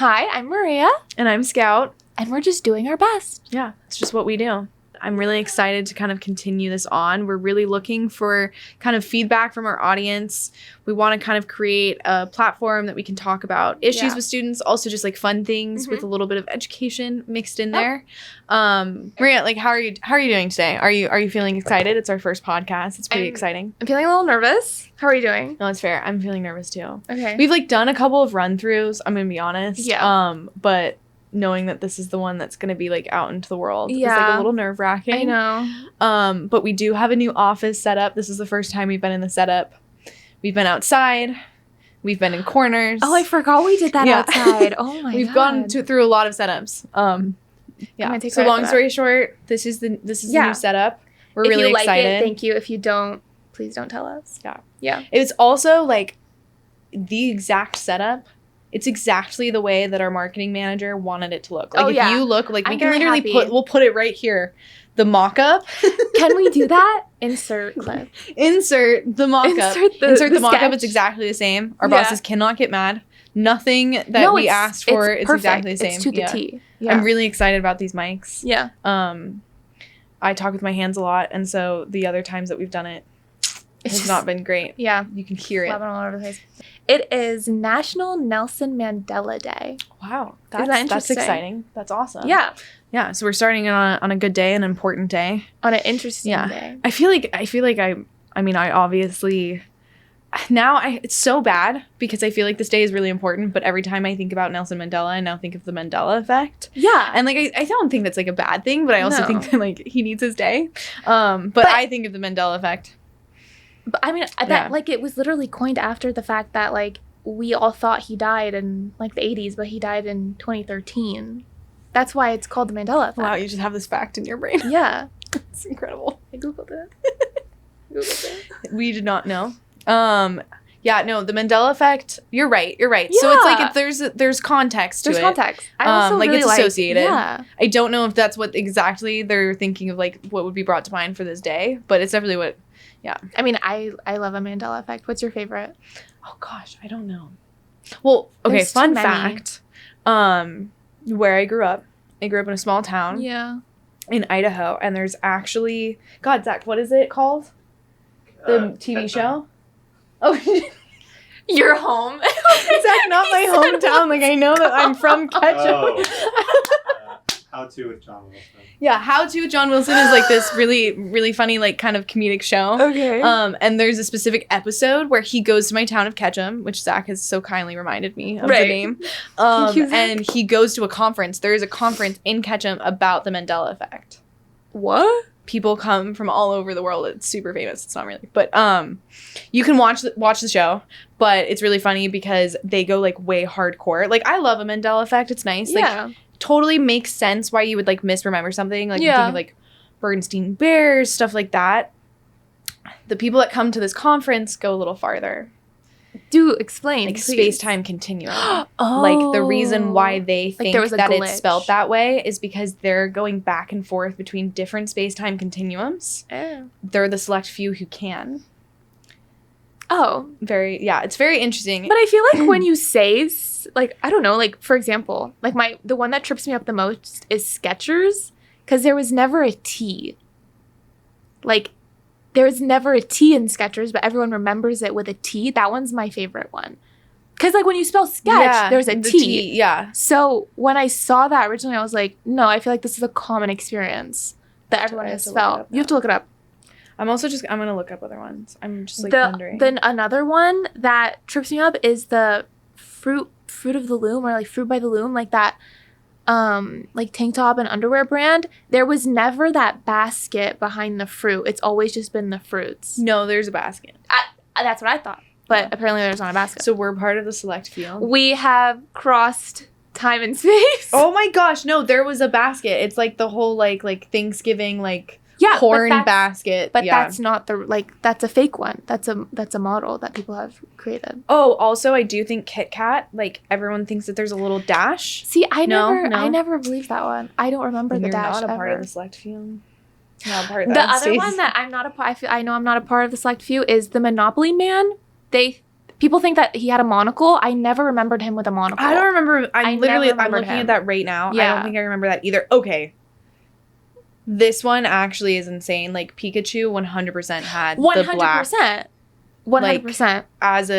Hi, I'm Maria. And I'm Scout. And we're just doing our best. Yeah, it's just what we do. I'm really excited to kind of continue this on. We're really looking for kind of feedback from our audience. We want to kind of create a platform that we can talk about issues with students, also just like fun things with a little bit of education mixed in there. Maria, like how are you doing today? Are you feeling excited? It's our first podcast. It's pretty exciting. I'm feeling a little nervous. How are you doing? No, it's fair. I'm feeling nervous too. Okay. We've like done a couple of run-throughs, I'm going to be honest. Yeah. But knowing that this is the one that's going to be like out into the world is like a little nerve-wracking. I know. But we do have a new office set up. This is the first time we've been in the setup. We've been outside. We've been in corners. Oh, I forgot we did that outside. Oh my god. We've gone through a lot of setups. So long story short, this is the new setup. We're really excited. If you like it, thank you. If you don't, please don't tell us. Yeah. It's also like the exact setup. It's exactly the way that our marketing manager wanted it to look. Like if you look, like we can literally we'll put it right here. The mock-up. Can we do that? Insert clip. Insert the mock-up. Insert the mock-up. It's exactly the same. Our bosses cannot get mad. Nothing that we asked for is exactly the same. It's to the T. Yeah. I'm really excited about these mics. Yeah. I talk with my hands a lot, and so the other times that we've done it has not been great. Yeah. You can hear it. All over the place. It is National Nelson Mandela Day. Wow. That's exciting. That's awesome. Yeah. Yeah. So we're starting on a good day, an important day. On an interesting day. I feel like I obviously now it's so bad because I feel like this day is really important, but every time I think about Nelson Mandela, I now think of the Mandela Effect. Yeah. And like I don't think that's like a bad thing, but I also think that like he needs his day. But I think of the Mandela Effect. But I mean, like it was literally coined after the fact that like we all thought he died in like the 80s, but he died in 2013. That's why it's called the Mandela Effect. Wow, you just have this fact in your brain. Yeah. It's incredible. I Googled it. We did not know. Yeah, no, the Mandela Effect, you're right. Yeah. So it's like there's context to it. There's context. I also like really it's associated. Yeah. I don't know if that's what exactly they're thinking of, like what would be brought to mind for this day, but it's definitely what. Yeah. I mean, I love a Mandela Effect. What's your favorite? Oh gosh, I don't know. Well, okay, there's fun fact. Where I grew up in a small town. Yeah. In Idaho, and there's actually Zach, what is it called? The TV show? Oh, your home. Zach, not my hometown. Like I know that I'm from Ketchum. How To with John Wilson. Yeah, How To with John Wilson is like this really, really funny, like kind of comedic show. Okay. And there's a specific episode where he goes to my town of Ketchum, which Zach has so kindly reminded me of the name. Thank you, Zach. And he goes to a conference. There is a conference in Ketchum about the Mandela Effect. What? People come from all over the world. It's super famous. It's not really, but you can watch the show. But it's really funny because they go like way hardcore. Like I love a Mandela Effect. It's nice. Yeah. Like totally makes sense why you would like misremember something. Like you think of like Bernstein Bears, stuff like that. The people that come to this conference go a little farther. Do explain, like please. Space-time continuum. Like the reason why they think that it's spelled that way is because they're going back and forth between different space-time continuums. Oh. They're the select few who can. Oh. It's very interesting. But I feel like when you say, like, I don't know, like, for example, like the one that trips me up the most is Skechers, because there was never a T. Like, there was never a T in Skechers, but everyone remembers it with a T. That one's my favorite one. Because, like, when you spell sketch, there's a T. Yeah. So when I saw that originally, I was like, no, I feel like this is a common experience that everyone has felt. You have to look it up. I'm going to look up other ones. I'm just, like, wondering. Then another one that trips me up is the fruit of the loom, or, like, fruit by the loom, like that, like, tank top and underwear brand. There was never that basket behind the fruit. It's always just been the fruits. No, there's a basket. That's what I thought. But apparently there's not a basket. So we're part of the select few. We have crossed time and space. Oh, my gosh. No, there was a basket. It's, like, the whole, like Thanksgiving, like... corn basket. But that's not that's a fake one. That's a model that people have created. Oh, also I do think Kit Kat, like everyone thinks that there's a little dash. See, I never believed that one. I don't remember the dash. You're not a part of the select few. Not part of that. The other one that I'm not a part. I know I'm not a part of the select few is the Monopoly Man. people think that he had a monocle. I never remembered him with a monocle. I don't remember. I'm looking remembered at that right now. I Yeah. don't think I remember that either. Okay. This one actually is insane. Like Pikachu 100% had the black 100%. as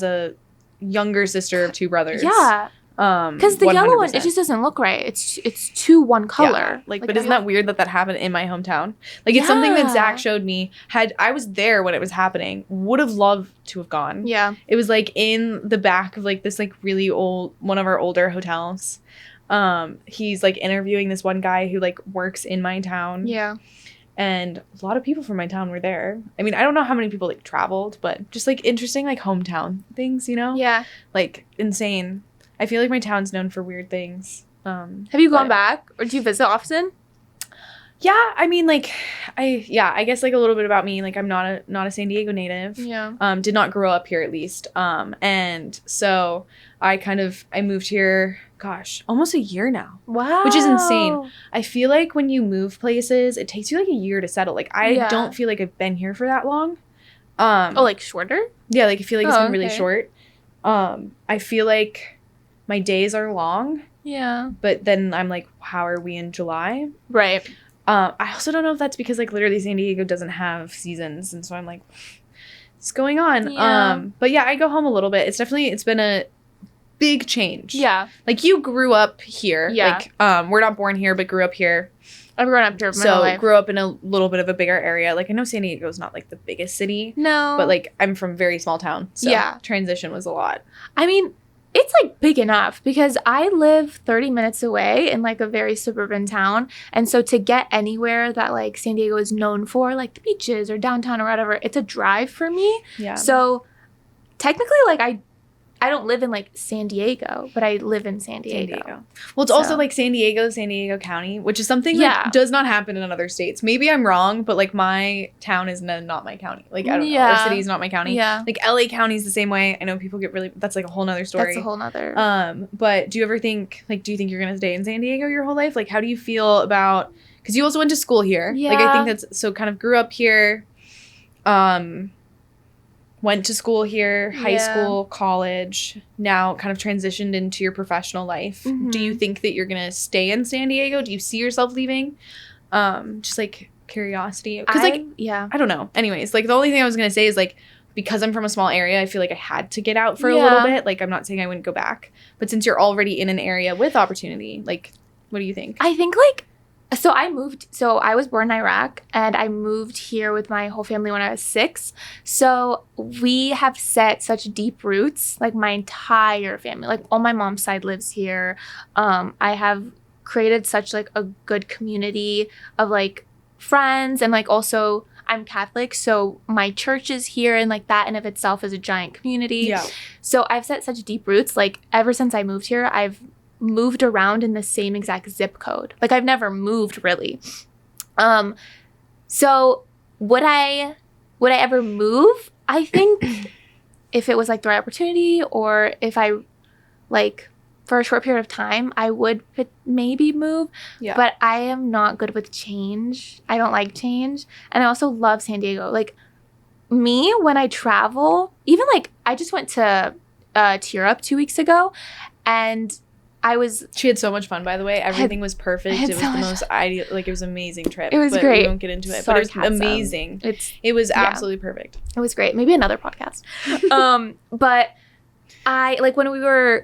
a younger sister of two brothers. Yeah. Because the yellow one, 100%. it just doesn't look right. It's too one color. Yeah. But isn't that weird that happened in my hometown? Like, it's something that Zach showed me. I was there when it was happening. Would have loved to have gone. Yeah. It was like in the back of like this like really old, one of our older hotels. He's like interviewing this one guy who like works in my town. Yeah. And a lot of people from my town were there. I mean, I don't know how many people like traveled, but just like interesting like hometown things, you know? Yeah. Like insane. I feel like my town's known for weird things. Have you gone back, or do you visit often? Yeah, I mean, like, I guess like a little bit about me. Like, I'm not a San Diego native. Yeah. Did not grow up here at least. And so I moved here, gosh, almost a year now. Wow. Which is insane. I feel like when you move places, it takes you like a year to settle. Like, I don't feel like I've been here for that long. Like shorter? Yeah, like I feel like it's been really okay. short. I feel like my days are long. Yeah. But then I'm like, how are we in July? Right. I also don't know if that's because like literally San Diego doesn't have seasons, and so I'm like, what's going on? Yeah. But yeah, I go home a little bit. It's been a big change. Yeah. Like you grew up here. Yeah. Like we're not born here, but grew up here. I've grown up here my whole life. Grew up in a little bit of a bigger area. Like I know San Diego is not like the biggest city. No. But like I'm from a very small town. So Yeah. transition was a lot. I mean, it's like big enough because I live 30 minutes away in like a very suburban town. And so to get anywhere that like San Diego is known for, like the beaches or downtown or whatever, it's a drive for me. Yeah. So technically, like I don't live in like San Diego, but I live in San Diego. Well, it's also like San Diego County, which is something that does not happen in other states. Maybe I'm wrong, but like my town is not my county. Like I don't know, our city is not my county. Yeah. Like LA County is the same way. I know people get really, that's like a whole nother story. That's a whole nother. But do you ever think, like, do you think you're going to stay in San Diego your whole life? Like, how do you feel about, because you also went to school here. Yeah. Like, I think that's, so kind of grew up here, went to school here, high school, college, now kind of transitioned into your professional life. Mm-hmm. Do you think that you're going to stay in San Diego? Do you see yourself leaving? Just like curiosity. Because like, I don't know. Anyways, like the only thing I was going to say is like, because I'm from a small area, I feel like I had to get out for a little bit. Like, I'm not saying I wouldn't go back. But since you're already in an area with opportunity, like, what do you think? I think like, so I was born in Iraq and I moved here with my whole family when I was 6. So we have set such deep roots, like my entire family, like all my mom's side lives here. I have created such like a good community of like friends, and like also I'm Catholic, so my church is here, and like that in of itself is a giant community. Yeah. So I've set such deep roots. Like ever since I moved here, I've moved around in the same exact zip code. Like I've never moved really. So would I ever move? I think if it was like the right opportunity, or if I like for a short period of time, I would maybe move. Yeah. But I am not good with change. I don't like change. And I also love San Diego. Like me, when I travel, even like I just went to Tear Up 2 weeks ago, and she had so much fun, by the way. Everything was perfect. It was the most ideal, like it was an amazing trip. It was but great. We won't get into it, but it was amazing. It was absolutely perfect. It was great. Maybe another podcast. But I like when we were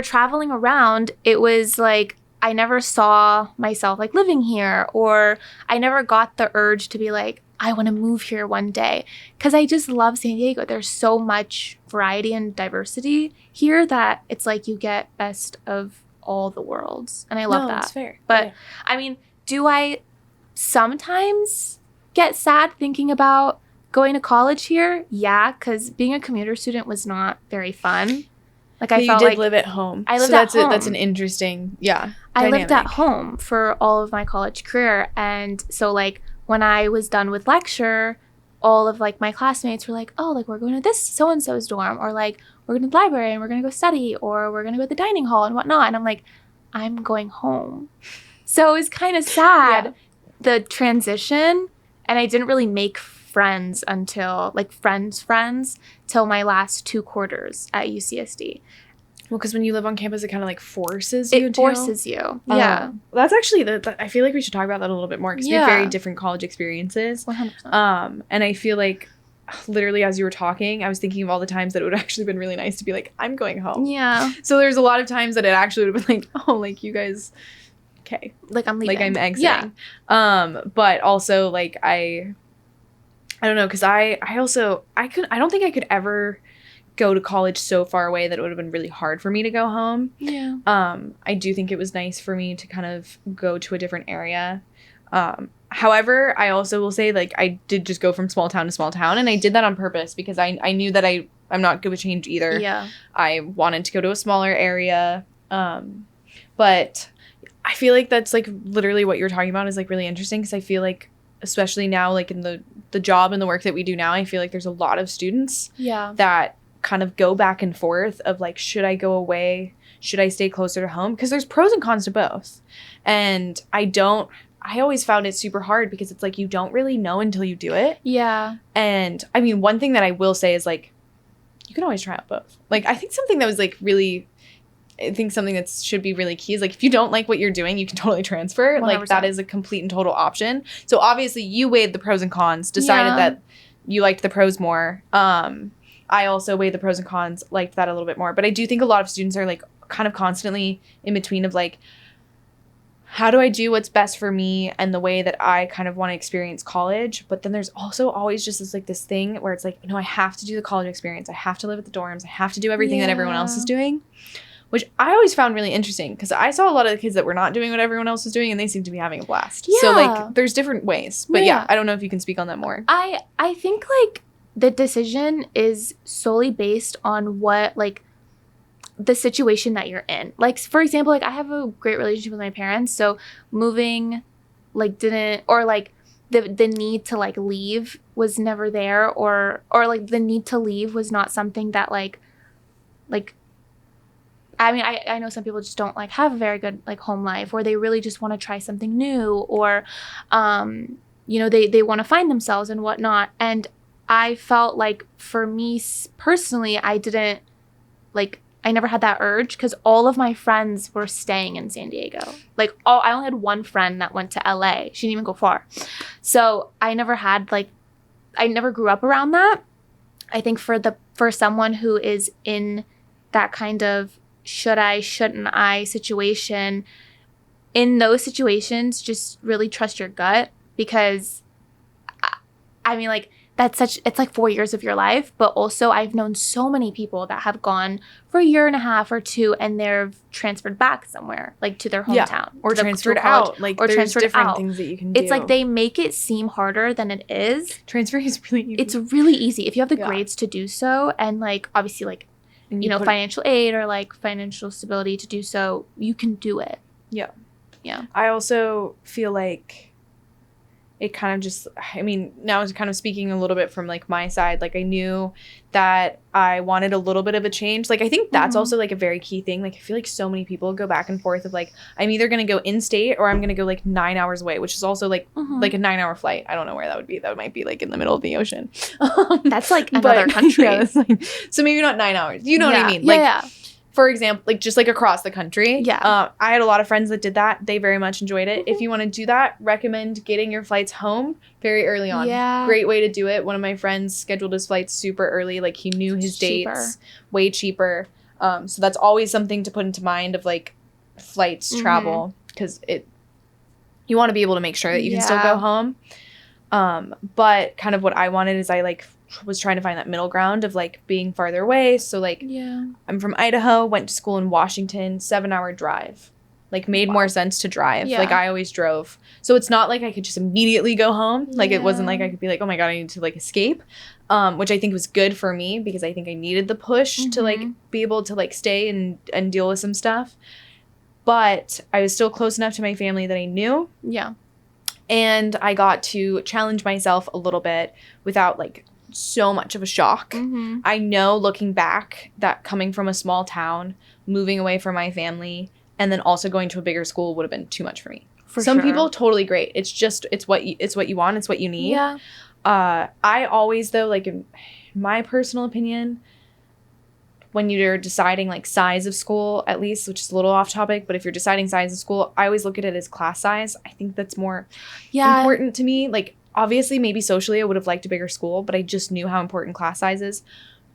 traveling around, it was like I never saw myself like living here, or I never got the urge to be like, I want to move here one day, because I just love San Diego. There's so much variety and diversity here that it's like you get best of all the worlds, and I love that. That's fair. But I mean, do I sometimes get sad thinking about going to college here? Yeah, because being a commuter student was not very fun. Like I felt like live at home. I lived at home. That's an interesting I dynamic. lived at home for all of my college career, and so like when I was done with lecture, all of like my classmates were like, oh, like we're going to this so-and-so's dorm, or like we're going to the library and we're going to go study, or we're going to go to the dining hall and whatnot. And I'm like, I'm going home. So it was kind of sad, the transition, and I didn't really make friends until like friends till my last 2 quarters at UCSD. Well, because when you live on campus, it kind of like forces you. It forces you. Yeah. That's actually I feel like we should talk about that a little bit more because we have very different college experiences. 100%. And I feel like literally as you were talking, I was thinking of all the times that it would actually been really nice to be like, I'm going home. Yeah. So there's a lot of times that it actually would have been like, oh, like you guys, okay. Like I'm leaving. Like I'm exiting. Yeah. But also like I don't know, because I don't think I could ever go to college so far away that it would have been really hard for me to go home. Yeah. I do think it was nice for me to kind of go to a different area. However, I also will say, like, I did just go from small town to small town, and I did that on purpose because I knew that I'm not going to change either. Yeah. I wanted to go to a smaller area. But I feel like that's, like, literally what you're talking about is, like, really interesting because I feel like, especially now, like, in the job and the work that we do now, I feel like there's a lot of students that kind of go back and forth of, like, should I go away? Should I stay closer to home? Because there's pros and cons to both. And I always found it super hard because it's like you don't really know until you do it. Yeah. And I mean, one thing that I will say is like, you can always try out both. Like, I think something that was like really, I think something that should be really key is like, if you don't like what you're doing, you can totally transfer. 100%. Like, that is a complete and total option. So obviously you weighed the pros and cons, decided that you liked the pros more. I also weighed the pros and cons, liked that a little bit more. But I do think a lot of students are like kind of constantly in between of like, how do I do what's best for me and the way that I kind of want to experience college? But then there's also always just this thing where it's like, no, I have to do the college experience. I have to live at the dorms. I have to do everything that everyone else is doing, which I always found really interesting because I saw a lot of the kids that were not doing what everyone else was doing and they seemed to be having a blast. Yeah. So like there's different ways. But yeah, I don't know if you can speak on that more. I think like the decision is solely based on what like the situation that you're in. Like, for example, like I have a great relationship with my parents, so moving like didn't, or like the need to like leave was never there, or like the need to leave was not something that like I mean, I know some people just don't like have a very good like home life, or they really just want to try something new, or you know, they want to find themselves and whatnot. And I felt like for me personally, I didn't like, I never had that urge because all of my friends were staying in San Diego. Like, I only had one friend that went to LA. She didn't even go far. So I never had like, I never grew up around that. I think for someone who is in that kind of should I, shouldn't I situation, in those situations, just really trust your gut, because I mean, like, it's like 4 years of your life, but also I've known so many people that have gone for a year and a half or 2 and they've transferred back somewhere, like to their hometown. Or transferred out. Like, or there's different things that you can do. It's like they make it seem harder than it is. Transferring is really easy. It's really easy if you have the grades to do so, and like obviously like, you know, financial aid or like financial stability to do so, you can do it. Yeah. Yeah. I also feel like it kind of just, I mean, now it's kind of speaking a little bit from like my side, like I knew that I wanted a little bit of a change. Like I think that's also like a very key thing. Like I feel like so many people go back and forth of like, I'm either going to go in state or I'm going to go like 9 hours away, which is also like like a 9-hour flight. I don't know where that would be. That might be like in the middle of the ocean. That's like another country. Yeah, that's like, so maybe not 9 hours. You know what I mean? Like, for example, like just like across the country. Yeah. I had a lot of friends that did that. They very much enjoyed it. If you want to do that, recommend getting your flights home very early on. Yeah. Great way to do it. One of my friends scheduled his flights super early. Like he knew his dates. Way cheaper. So that's always something to put into mind of like flights, travel, because you want to be able to make sure that you can still go home. But kind of what I wanted is I like was trying to find that middle ground of like being farther away. So like I'm from Idaho, went to school in Washington, 7-hour drive. Like made more sense to drive. Like I always drove. So it's not like I could just immediately go home. Like it wasn't like I could be like, oh my God, I need to like escape. Which I think was good for me because I think I needed the push to like be able to like stay and deal with some stuff. But I was still close enough to my family that I knew. Yeah. And I got to challenge myself a little bit without like so much of a shock. I know looking back that coming from a small town, moving away from my family, and then also going to a bigger school would have been too much for me. Some people totally great. It's just it's what you want, it's what you need. Yeah. I always, though, like, in my personal opinion, when you're deciding, like, size of school, at least, which is a little off topic, but if you're deciding size of school, I always look at it as class size. I think that's more important to me. Like, obviously, maybe socially, I would have liked a bigger school, but I just knew how important class size is.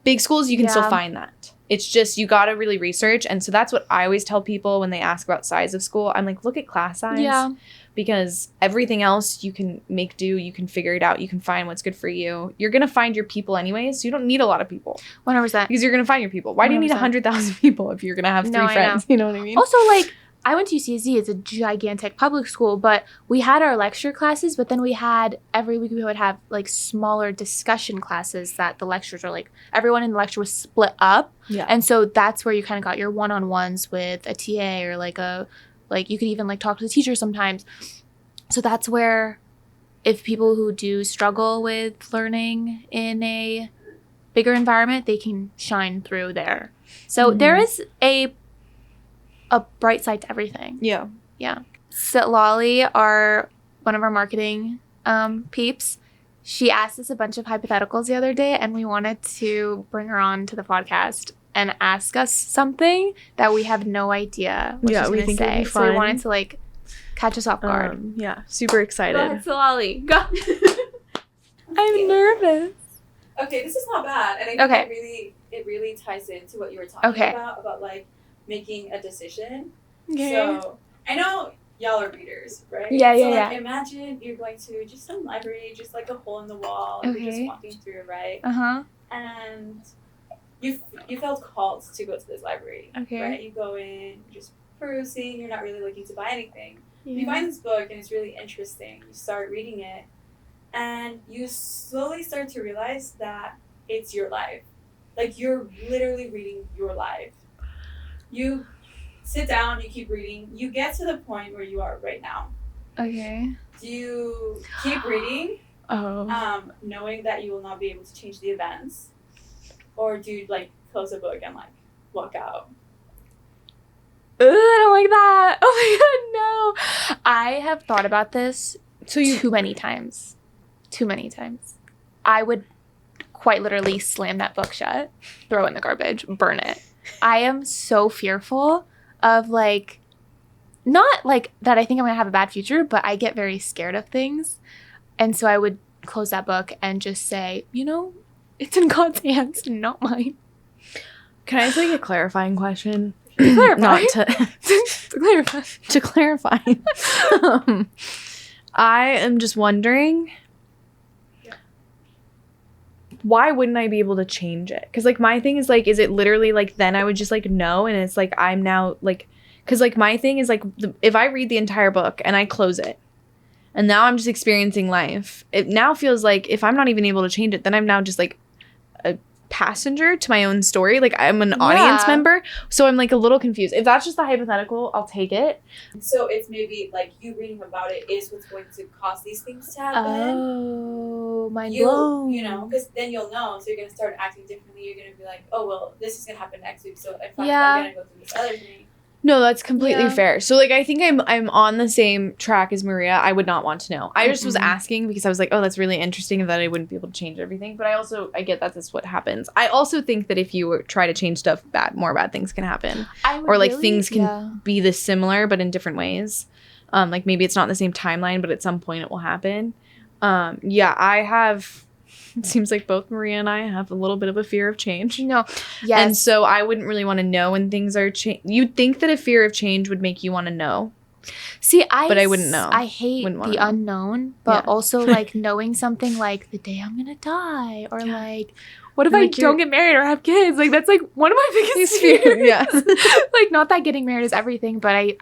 Big schools, you can still find that. It's just, you got to really research. And so that's what I always tell people when they ask about size of school. I'm like, look at class size. Yeah. Because everything else you can make do, you can figure it out, you can find what's good for you. You're going to find your people anyways, so you don't need a lot of people. 100%. Because you're going to find your people. Why 100%. Do you need 100,000 people if you're going to have 3 friends? You know what I mean? Also, like, I went to UCSD. It's a gigantic public school, but we had our lecture classes, but then we had, every week we would have, like, smaller discussion classes that the lectures are, like, everyone in the lecture was split up. Yeah. And so that's where you kind of got your one-on-ones with a TA or, like, you could even, like, talk to the teacher sometimes. So that's where, if people who do struggle with learning in a bigger environment, they can shine through there. So there is a bright side to everything. Yeah. Yeah. So Lolly, one of our marketing peeps, she asked us a bunch of hypotheticals the other day, and we wanted to bring her on to the podcast and ask us something that we have no idea what she's going to say. So we wanted to, like, catch us off guard. Yeah, super excited. Go ahead, Lolly. Go. I'm nervous. Okay, this is not bad. And I think it really ties into what you were talking about, like, making a decision. Okay. So, I know y'all are readers, right? Yeah, so, like, imagine you're going to just some library, just, like, a hole in the wall, and you're just walking through, right? Uh-huh. And you felt called to go to this library, right? You go in, you're just perusing, you're not really looking to buy anything. Yeah. You find this book, and it's really interesting. You start reading it, and you slowly start to realize that it's your life. Like, you're literally reading your life. You sit down, you keep reading, you get to the point where you are right now. Okay. Do you keep reading, knowing that you will not be able to change the events? Or do you, like, close the book and, like, walk out? I don't like that. Oh my god, no. I have thought about this too many times. Too many times. I would quite literally slam that book shut, throw it in the garbage, burn it. I am so fearful of, like, not, like, that I think I'm going to have a bad future, but I get very scared of things. And so I would close that book and just say, you know, it's in God's hands, not mine. Can I ask, like, a clarifying question? Clarify. To clarify. I am just wondering, why wouldn't I be able to change it? Because, like, my thing is, like, is it literally, like, then I would just, like, know, and it's, like, I'm now, like, because, like, my thing is, like, if I read the entire book and I close it, and now I'm just experiencing life, it now feels like if I'm not even able to change it, then I'm now just, like, a passenger to my own story. Like, I'm an audience member, so I'm, like, a little confused. If that's just the hypothetical, I'll take it. So it's maybe, like, you reading about it is what's going to cause these things to happen. Oh, mind blown. You know, because then you'll know, so you're going to start acting differently. You're going to be like, oh, well, this is going to happen next week, so in fact, I'm going to go through this other thing. No, that's completely fair. So, like, I think I'm on the same track as Maria. I would not want to know. I just was asking because I was like, oh, that's really interesting that I wouldn't be able to change everything. But I get that that's what happens. I also think that if you try to change stuff, more bad things can happen. Or, like, things can be this similar but in different ways. Like, maybe it's not in the same timeline, but at some point it will happen. I have... It seems like both Maria and I have a little bit of a fear of change. No. Yes. And so I wouldn't really want to know when things are You'd think that a fear of change would make you want to know. See, but I wouldn't know. I hate the unknown, but also, like, knowing something like the day I'm going to die, or like, what if I don't get married or have kids? Like, that's, like, one of my biggest fears. Yeah. Like, not that getting married is everything, but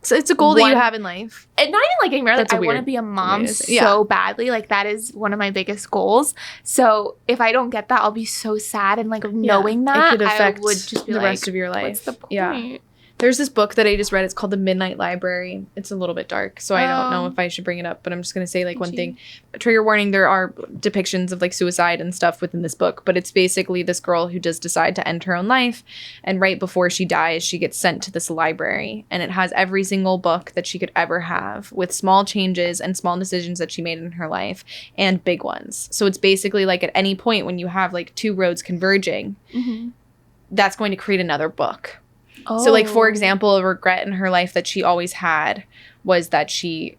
so it's a goal that you have in life. And not even, like, getting married. Like, I want to be a mom so badly. Like, that is one of my biggest goals. So if I don't get that, I'll be so sad. And, like, knowing that, it could affect I would just be the like, rest of your life. What's the point? Yeah. There's this book that I just read. It's called The Midnight Library. It's a little bit dark, so I don't know if I should bring it up, but I'm just going to say, like, one thing. Trigger warning, there are depictions of, like, suicide and stuff within this book, but it's basically this girl who does decide to end her own life, and right before she dies, she gets sent to this library, and it has every single book that she could ever have, with small changes and small decisions that she made in her life, and big ones. So it's basically, like, at any point when you have, like, two roads converging, that's going to create another book. Oh. So, like, for example, a regret in her life that she always had was that she,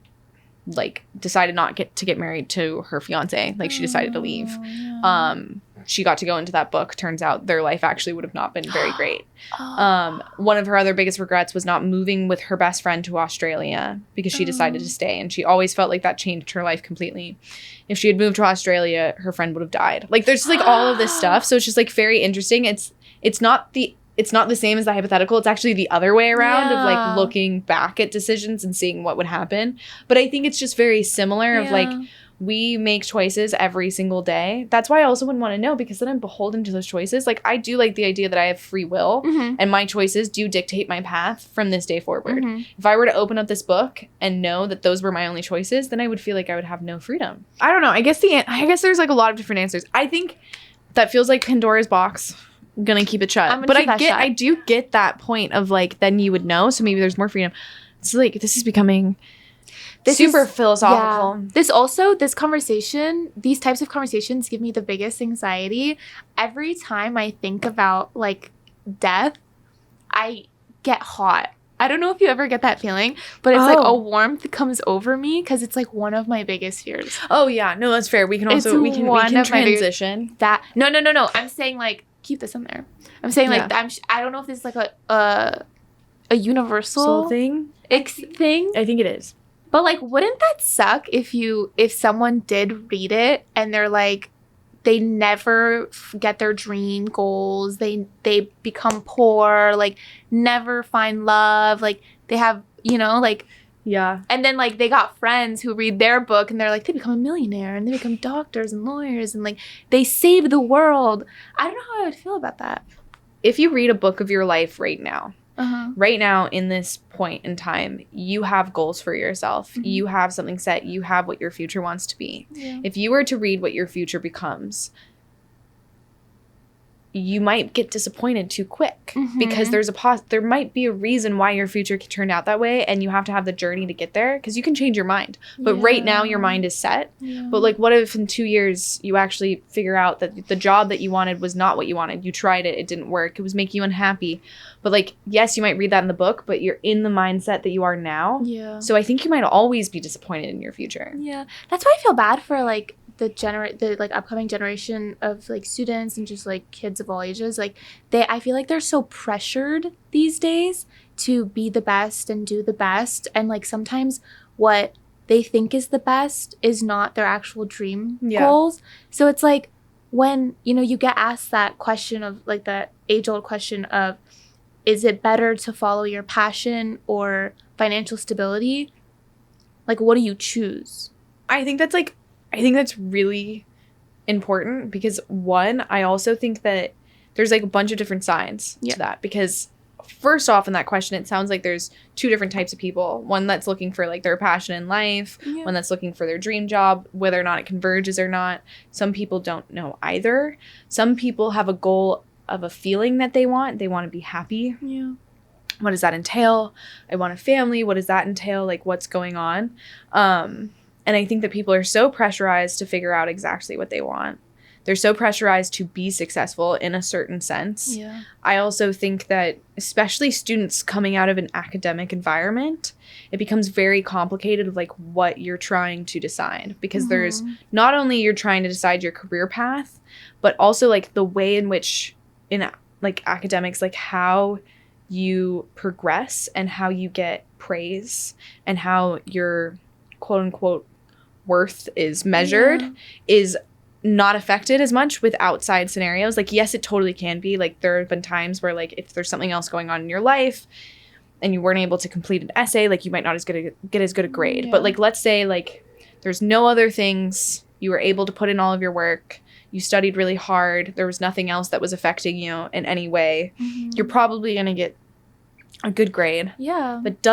like, decided not to get married to her fiance. Like, she decided to leave. Yeah. She got to go into that book. Turns out their life actually would have not been very great. One of her other biggest regrets was not moving with her best friend to Australia because she decided to stay. And she always felt like that changed her life completely. If she had moved to Australia, her friend would have died. Like, there's just, like, all of this stuff. So it's just, like, very interesting. It's not the same as the hypothetical. It's actually the other way around of, like, looking back at decisions and seeing what would happen. But I think it's just very similar of, like, we make choices every single day. That's why I also wouldn't want to know, because then I'm beholden to those choices. Like, I do like the idea that I have free will and my choices do dictate my path from this day forward. If I were to open up this book and know that those were my only choices, then I would feel like I would have no freedom. I don't know. I guess there's, like, a lot of different answers. I think that feels like Pandora's box. I'm gonna keep it shut. But I do get that point of, like, then you would know, so maybe there's more freedom. It's like, this is becoming super philosophical. Yeah. This conversation, these types of conversations give me the biggest anxiety. Every time I think about, like, death, I get hot. I don't know if you ever get that feeling, but it's like a warmth comes over me because it's, like, one of my biggest fears. Oh yeah, no, that's fair. We can also we can transition. No. I'm saying, like, keep this in there. I'm saying, like, I don't know if this is, like, a universal thing. Thing. I think it is. But, like, wouldn't that suck if someone did read it and they're like, they never get their dream goals, they become poor, like, never find love, like, they have, you know, like, and then, like, they got friends who read their book and they're like, they become a millionaire and they become doctors and lawyers and, like, they save the world. I don't know how I would feel about that. If you read a book of your life right now, right now in this point in time, you have goals for yourself. You have something set. You have what your future wants to be. Yeah. If you were to read what your future becomes, you might get disappointed too quick because there might be a reason why your future turned out that way, and you have to have the journey to get there, because you can change your mind. But right now your mind is set. Yeah. But, like, what if in 2 years you actually figure out that the job that you wanted was not what you wanted? You tried it, it didn't work, it was making you unhappy. But, like, yes, you might read that in the book, but you're in the mindset that you are now. Yeah. So I think you might always be disappointed in your future. Yeah. That's why I feel bad for, like, the like upcoming generation of, like, students and just, like, kids of all ages. Like, I feel like they're so pressured these days to be the best and do the best, and, like, sometimes what they think is the best is not their actual dream goals. So it's like, when, you know, you get asked that question of, like, the age-old question of, is it better to follow your passion or financial stability? Like, what do you choose? I think that's really important, because, one, I also think that there's, like, a bunch of different sides to that, because first off, in that question, it sounds like there's two different types of people. One that's looking for, like, their passion in life, one that's looking for their dream job, whether or not it converges or not. Some people don't know either. Some people have a goal of a feeling that they want to be happy. Yeah. What does that entail? I want a family. What does that entail? Like, what's going on? And I think that people are so pressurized to figure out exactly what they want. They're so pressurized to be successful in a certain sense. Yeah. I also think that, especially students coming out of an academic environment, it becomes very complicated of, like, what you're trying to decide. Because there's not only you're trying to decide your career path, but also, like, the way in which, in, like, academics, like, how you progress and how you get praise and how your quote-unquote worth is measured is not affected as much with outside scenarios. Like, yes, it totally can be. Like, there have been times where, like, if there's something else going on in your life and you weren't able to complete an essay, like, you might not get as good a grade. But, like, let's say, like, there's no other things, you were able to put in all of your work, you studied really hard, there was nothing else that was affecting you in any way, you're probably going to get a good grade. Yeah. But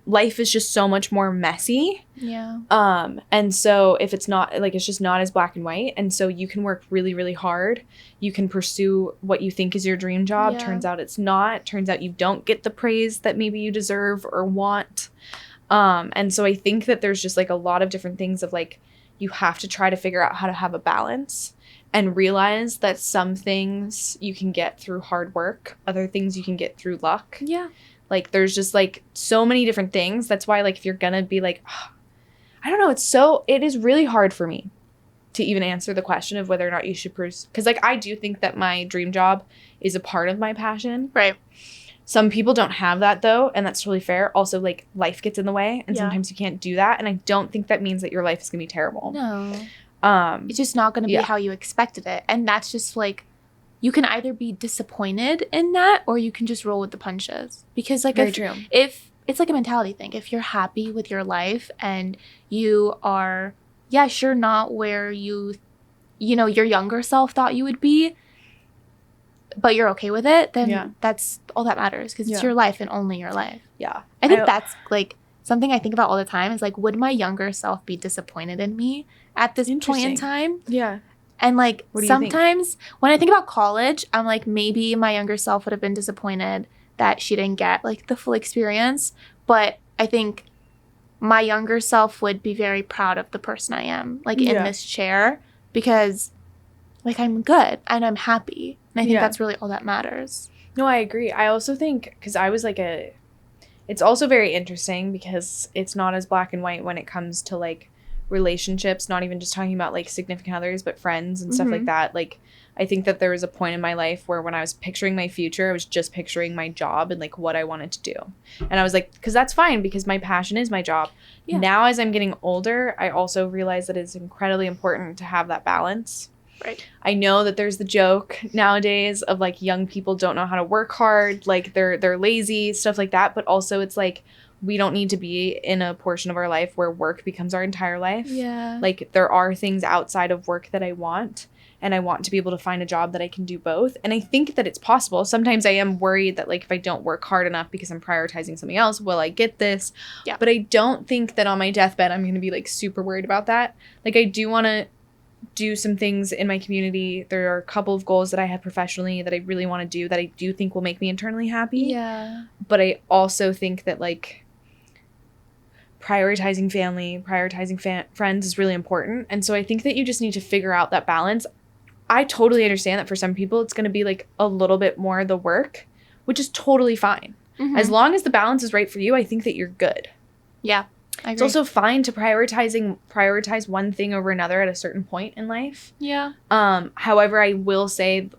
life is just so much more messy. Yeah. And so if it's not, like, it's just not as black and white. And so you can work really, really hard. You can pursue what you think is your dream job. Yeah. Turns out it's not. Turns out you don't get the praise that maybe you deserve or want. And so I think that there's just, like, a lot of different things of, like, you have to try to figure out how to have a balance and realize that some things you can get through hard work, other things you can get through luck. Yeah. Like, there's just, like, so many different things. That's why, like, if you're gonna be like, oh, I don't know, it is really hard for me to even answer the question of whether or not you should pursue. Because, like, I do think that my dream job is a part of my passion. Right. Some people don't have that, though, and that's totally fair. Also, like, life gets in the way, and sometimes you can't do that. And I don't think that means that your life is gonna be terrible. No. It's just not going to be how you expected it. And that's just, like, you can either be disappointed in that or you can just roll with the punches. Because, like, if it's like a mentality thing. If you're happy with your life and you are, sure, not where your younger self thought you would be, but you're okay with it, then that's all that matters because it's your life and only your life. Yeah. I think that's, like, something I think about all the time is, like, would my younger self be disappointed in me at this point in time? Yeah. And, like, sometimes when I think about college, I'm like, maybe my younger self would have been disappointed that she didn't get, like, the full experience. But I think my younger self would be very proud of the person I am, like, in this chair because, like, I'm good and I'm happy. And I think that's really all that matters. No, I agree. I also think, because I was, like, it's also very interesting because it's not as black and white when it comes to, like, relationships, not even just talking about, like, significant others, but friends and stuff like that. Like, I think that there was a point in my life where when I was picturing my future, I was just picturing my job and, like, what I wanted to do. And I was like, because that's fine because my passion is my job. Yeah. Now, as I'm getting older, I also realize that it's incredibly important to have that balance. Right. I know that there's the joke nowadays of, like, young people don't know how to work hard, like, they're lazy, stuff like that. But also it's like, we don't need to be in a portion of our life where work becomes our entire life. Yeah. Like, there are things outside of work that I want, and I want to be able to find a job that I can do both. And I think that it's possible. Sometimes I am worried that, like, if I don't work hard enough because I'm prioritizing something else, will I get this? Yeah. But I don't think that on my deathbed I'm going to be, like, super worried about that. Like, I do want to do some things in my community. There are a couple of goals that I have professionally that I really want to do that I do think will make me internally happy. Yeah. But I also think that, like, prioritizing family, prioritizing friends is really important. And so I think that you just need to figure out that balance. I totally understand that for some people it's going to be, like, a little bit more the work, which is totally fine. Mm-hmm. As long as the balance is right for you, I think that you're good. Yeah, I agree. It's also fine to prioritize one thing over another at a certain point in life. Yeah. However, I will say,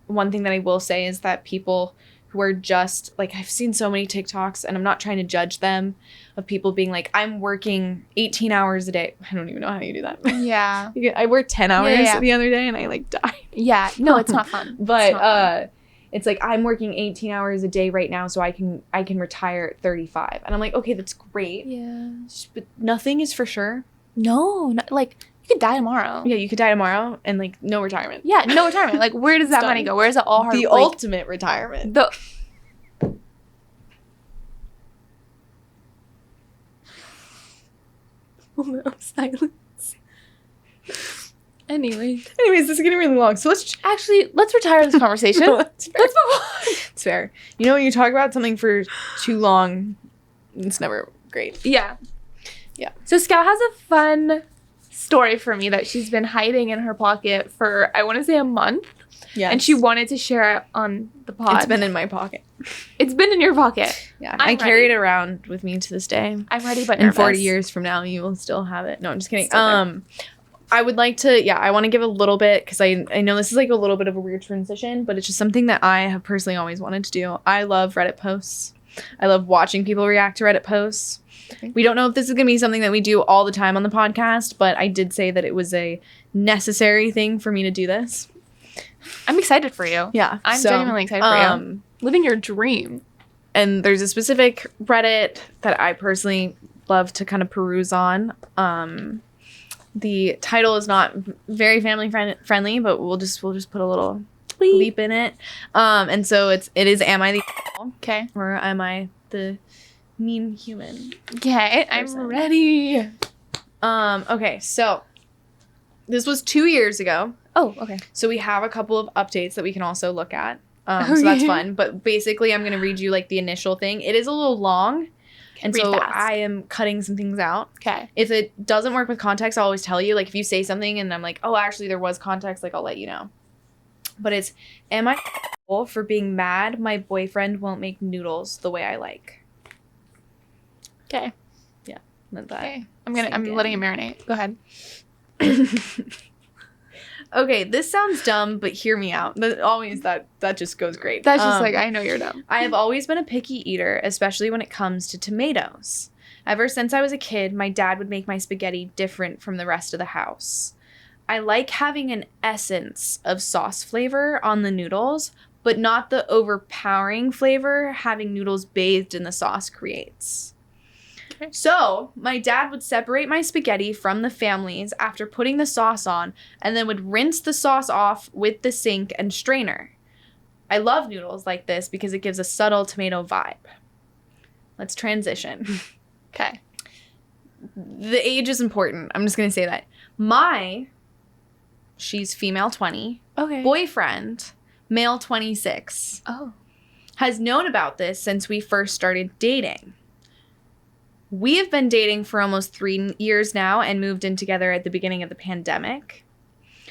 one thing that I will say is that people who are just, like, I've seen so many TikToks, and I'm not trying to judge them, of people being like, I'm working 18 hours a day. I don't even know how you do that. Yeah. I worked 10 hours the other day, and I, like, died. Yeah. No, it's not fun. But it's like, I'm working 18 hours a day right now, so I can retire at 35. And I'm like, okay, that's great. Yeah. But nothing is for sure. No, like, you could die tomorrow. Yeah, you could die tomorrow and, like, no retirement. Yeah, no retirement. Like, where does that money go? Where is it all hard? The ultimate retirement. Moment of silence. Anyways, this is getting really long. So let's retire this conversation. Let's move on. It's fair. You know, when you talk about something for too long, it's never great. Yeah. Yeah. So Scout has a fun story for me that she's been hiding in her pocket for, I want to say, a month. Yes. And she wanted to share it on the pod. It's been in my pocket. It's been in your pocket. Yeah. I carry it around with me to this day. I'm ready, but nervous. In 40 years from now, you will still have it. No, I'm just kidding. I would like to, I want to give a little bit, because I know this is, like, a little bit of a weird transition, but it's just something that I have personally always wanted to do. I love Reddit posts. I love watching people react to Reddit posts. Okay. We don't know if this is going to be something that we do all the time on the podcast, but I did say that it was a necessary thing for me to do this. I'm excited for you. Yeah. I'm genuinely excited for you. Living your dream. And there's a specific Reddit that I personally love to kind of peruse on. The title is not very family friendly, but we'll just put a little bleep in it. And so it is am I the Okay. or am I the mean human? Okay, I'm ready. Okay, so this was 2 years ago. Oh, okay. So we have a couple of updates that we can also look at. So that's fun. But basically, I'm going to read you like the initial thing. It is a little long. And Read so fast. I am cutting some things out. Okay. If it doesn't work with context, I'll always tell you. Like if you say something and I'm like, oh, actually there was context, like I'll let you know. But it's, am I for being mad my boyfriend won't make noodles the way I like? Okay. Yeah. Let that. Okay. I'm letting it marinate. Go ahead. Okay, this sounds dumb, but hear me out. That just goes great. That's just like, I know you're dumb. I have always been a picky eater, especially when it comes to tomatoes. Ever since I was a kid, my dad would make my spaghetti different from the rest of the house. I like having an essence of sauce flavor on the noodles, but not the overpowering flavor having noodles bathed in the sauce creates. Okay. So, my dad would separate my spaghetti from the families after putting the sauce on and then would rinse the sauce off with the sink and strainer. I love noodles like this because it gives a subtle tomato vibe. Let's transition. Okay. The age is important. I'm just going to say that. She's female 20. Okay. Boyfriend, male 26. Oh. Has known about this since we first started dating. We have been dating for almost 3 years now and moved in together at the beginning of the pandemic.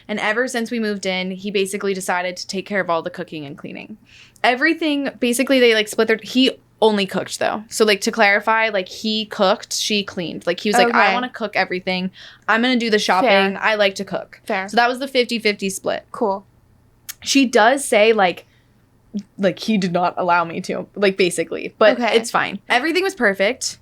And ever since we moved in, he basically decided to take care of all the cooking and cleaning. Everything, basically they like split he only cooked though. So like to clarify, like he cooked, she cleaned. Like he was like, I want to cook everything. I'm going to do the shopping. Fair. I like to cook. Fair. So that was the 50-50 split. Cool. She does say like he did not allow me to, like basically, but it's fine. Everything was perfect.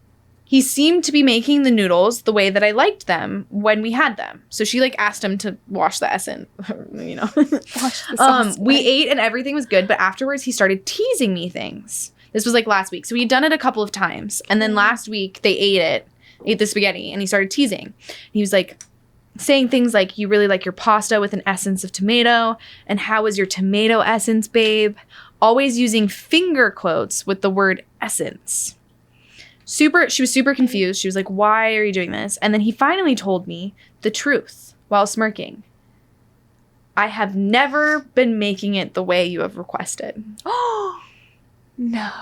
He seemed to be making the noodles the way that I liked them when we had them. So she like asked him to wash the essence, you know. Wash the sauce. We ate and everything was good, but afterwards he started teasing me things. This was like last week. So he'd done it a couple of times. And then last week they ate the spaghetti and he started teasing. He was like saying things like, you really like your pasta with an essence of tomato. And how is your tomato essence, babe? Always using finger quotes with the word essence. She was super confused. She was like, why are you doing this? And then he finally told me the truth while smirking. I have never been making it the way you have requested. Oh, no.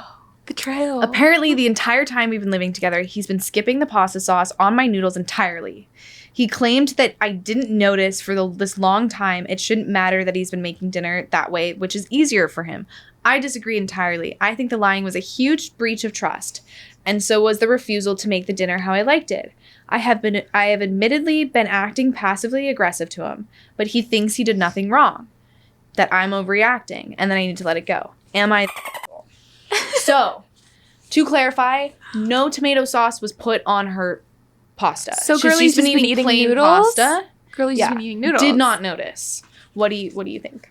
Betrayal. Apparently, the entire time we've been living together, he's been skipping the pasta sauce on my noodles entirely. He claimed that I didn't notice for this long time it shouldn't matter that he's been making dinner that way, which is easier for him. I disagree entirely. I think the lying was a huge breach of trust. And so was the refusal to make the dinner how I liked it. I have admittedly been acting passively aggressive to him, but he thinks he did nothing wrong, that I'm overreacting, and that I need to let it go. Am I So, to clarify, no tomato sauce was put on her pasta. So Girlie's been eating plain noodles? Pasta. Girlie's been eating noodles. Did not notice. What do you think?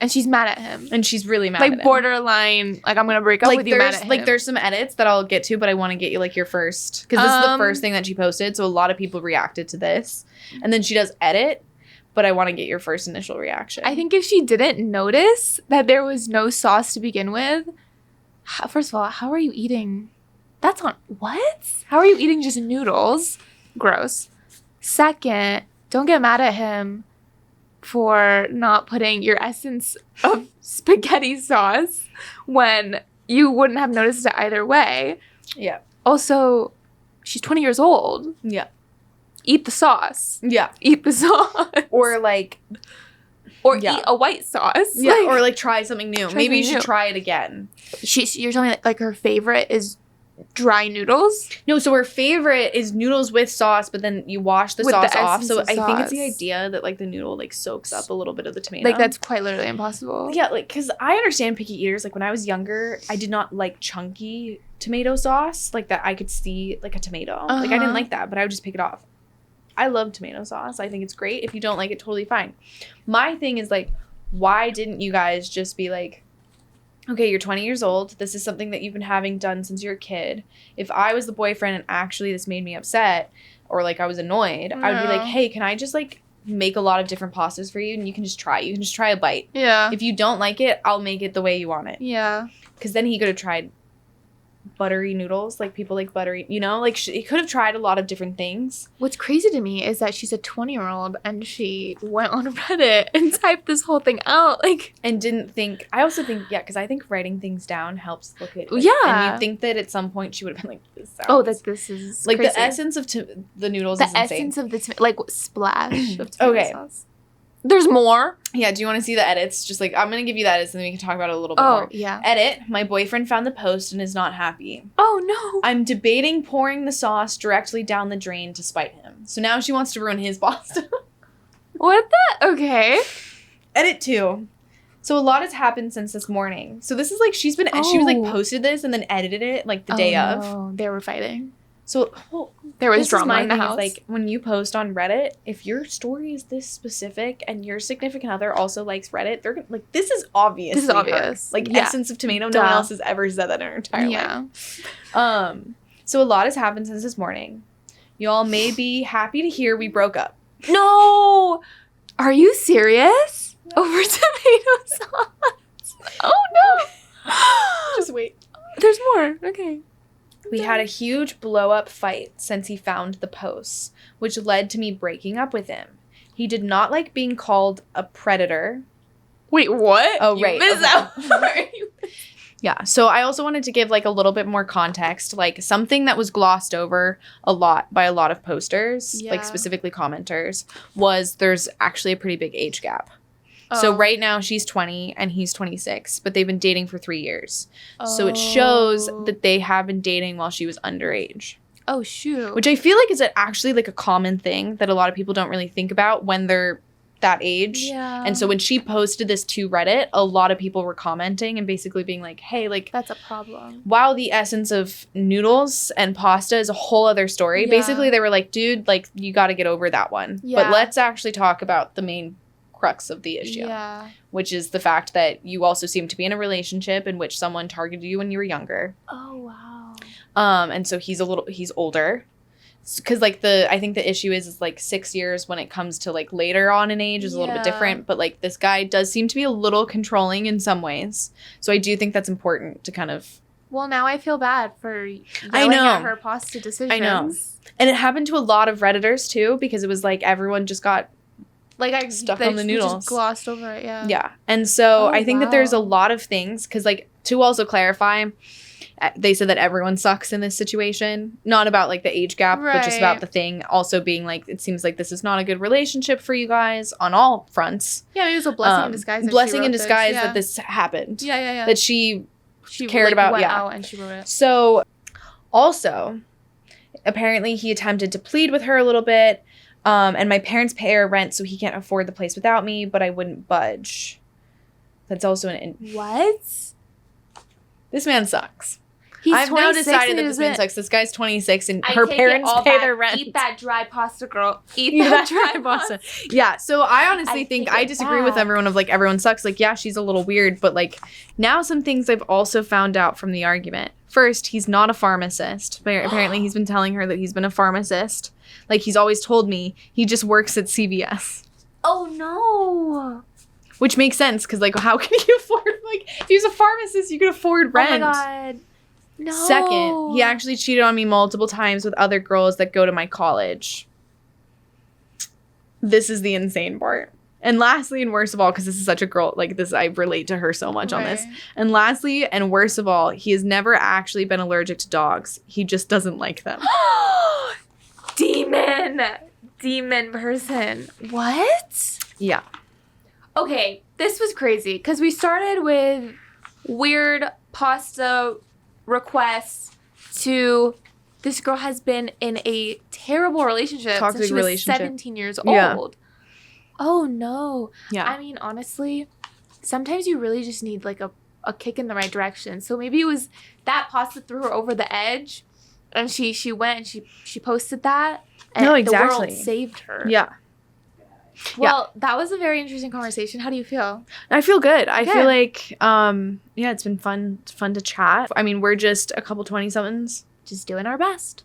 And she's mad at him. And she's really mad at him. Like borderline, like I'm going to break up with you mad at him. Like there's some edits that I'll get to, but I want to get you like your first. Because this is the first thing that she posted, so a lot of people reacted to this. And then she does edit, but I want to get your first initial reaction. I think if she didn't notice that there was no sauce to begin with, first of all, how are you eating? That's not, what? How are you eating just noodles? Gross. Second, don't get mad at him for not putting your essence of spaghetti sauce when you wouldn't have noticed it either way. Yeah. Also, she's 20 years old. Yeah. Eat the sauce. Yeah. Eat the sauce. Or like... Or eat a white sauce. Yeah, or like try something new. Maybe you should try it again. You're telling me like her favorite is dry noodles? No, so her favorite is noodles with sauce, but then you wash the sauce off. So I think it's the idea that like the noodle like soaks up a little bit of the tomato. Like that's quite literally impossible. Yeah, like because I understand picky eaters. Like when I was younger, I did not like chunky tomato sauce, like that I could see like a tomato. Like I didn't like that, but I would just pick it off. I love tomato sauce. I think it's great. If you don't like it, totally fine. My thing is like, why didn't you guys just be like, okay, you're 20 years old. This is something that you've been having done since you're a kid. If I was the boyfriend and actually this made me upset or like I was annoyed, I would be like, hey, can I just like make a lot of different pastas for you, and you can just try. You can just try a bite. Yeah. If you don't like it, I'll make it the way you want it. Yeah. Because then he could have tried buttery noodles, like people like buttery, you know, like he could have tried a lot of different things. What's crazy to me is that she's a 20-year-old and she went on Reddit and typed this whole thing out, like, and didn't think. I also think, yeah, because I think writing things down helps look at it. Yeah. And you think that at some point she would have been like, this sounds, oh, that this is like crazy. the essence of the noodles the is insane. essence of the like splash of tomato Okay. sauce. There's more. Yeah, do you want to see the edits? Just like, I'm going to give you the edits and then we can talk about it a little bit Oh, more. yeah. Edit, my boyfriend found the post and is not happy. Oh, no. I'm debating pouring the sauce directly down the drain to spite him. So now she wants to ruin his pasta. What the? Okay. Edit 2. So a lot has happened since this morning. So this is like, she was like Oh. posted this and then edited it like the day of. Oh, they were fighting. So There was this is drama my in the thing, is, house. like, when you post on Reddit, if your story is this specific and your significant other also likes Reddit, they're gonna, like, this is obvious. This is obvious. Like, Yeah. essence of tomato. No one Duh. else has ever said that in her entire Yeah. life. So a lot has happened since this morning. Y'all may be happy to hear we broke up. No! Are you serious? Over tomato sauce? Oh, no. Just wait. There's more. Okay. We had a huge blow-up fight since he found the posts, which led to me breaking up with him. He did not like being called a predator. Wait, what? Oh, You right. missed Okay. that part. Yeah, so I also wanted to give, like, a little bit more context. Like, something that was glossed over a lot by a lot of posters, like, Yeah. specifically commenters, was there's actually a pretty big age gap. So Oh. right now she's 20 and he's 26, but they've been dating for 3 years. So it shows Oh. that they have been dating while she was underage. Oh, shoot. Which I feel like is actually like a common thing that a lot of people don't really think about when they're that age. Yeah. And so when she posted this to Reddit, a lot of people were commenting and basically being like, hey, like, That's a problem. while the essence of noodles and pasta is a whole other story, Yeah. basically they were like, dude, like, you got to get over that one. Yeah. But let's actually talk about the main crux of the issue, Yeah. which is the fact that you also seem to be in a relationship in which someone targeted you when you were younger. Oh, wow. And so he's older. Because, like, I think the issue is like 6 years when it comes to, like, later on in age is a little bit Yeah. different. But, like, this guy does seem to be a little controlling in some ways. So I do think that's important to kind of... Well, now I feel bad for I yelling know. at her pasta decisions. I know. And it happened to a lot of Redditors, too, because it was, like, everyone just got... Like, I Stuck they on the noodles. just glossed over it, yeah. Yeah. And so Oh, I think that there's a wow. lot of things, because, like, to also clarify, they said that everyone sucks in this situation. Not about, like, the age gap, but just about Right. the thing also being, like, it seems like this is not a good relationship for you guys on all fronts. Yeah, maybe it was a blessing in disguise. that she Blessing in wrote this, disguise yeah. that this happened. Yeah, yeah, yeah. That she she cared like, about, went yeah. out and she wrote it. So, also, apparently he attempted to plead with her a little bit, and my parents pay our rent, so he can't afford the place without me, but I wouldn't budge. That's also What? this man sucks. He's I've now 26 decided and that this man doesn't- sucks. This guy's 26, and I her take it parents all pay back. their rent. Eat that dry pasta, girl. Eat Eat that that dry pasta. Yeah, so I honestly I think take I it disagree with back. everyone of, like, everyone sucks. Like, yeah, she's a little weird, but, like, now some things I've also found out from the argument. First, he's not a pharmacist. Apparently he's been telling her that he's been a pharmacist. Like, he's always told me he just works at CVS. Oh, no. Which makes sense, because, like, how can you afford, like, if he was a pharmacist, you could afford rent. Oh, my God. No. Second, he actually cheated on me multiple times with other girls that go to my college. This is the insane part. And lastly, and worst of all, because this is such a girl, like, this, I relate to her so much on this. Right. And lastly, and worst of all, he has never actually been allergic to dogs. He just doesn't like them. Demon person. What? Yeah. Okay, this was crazy because we started with weird pasta requests to this girl has been in a terrible relationship Toxic since she relationship. was 17 years Yeah. old. Oh no. Yeah. I mean, honestly, sometimes you really just need like a kick in the right direction. So maybe it was that pasta threw her over the edge and she went and she posted that and No, the exactly. world saved her. Yeah. Well, that was a very interesting conversation. How do you feel? I feel good. I Good. feel like, yeah, it's been fun to chat. I mean, we're just a couple 20-somethings. Just doing our best.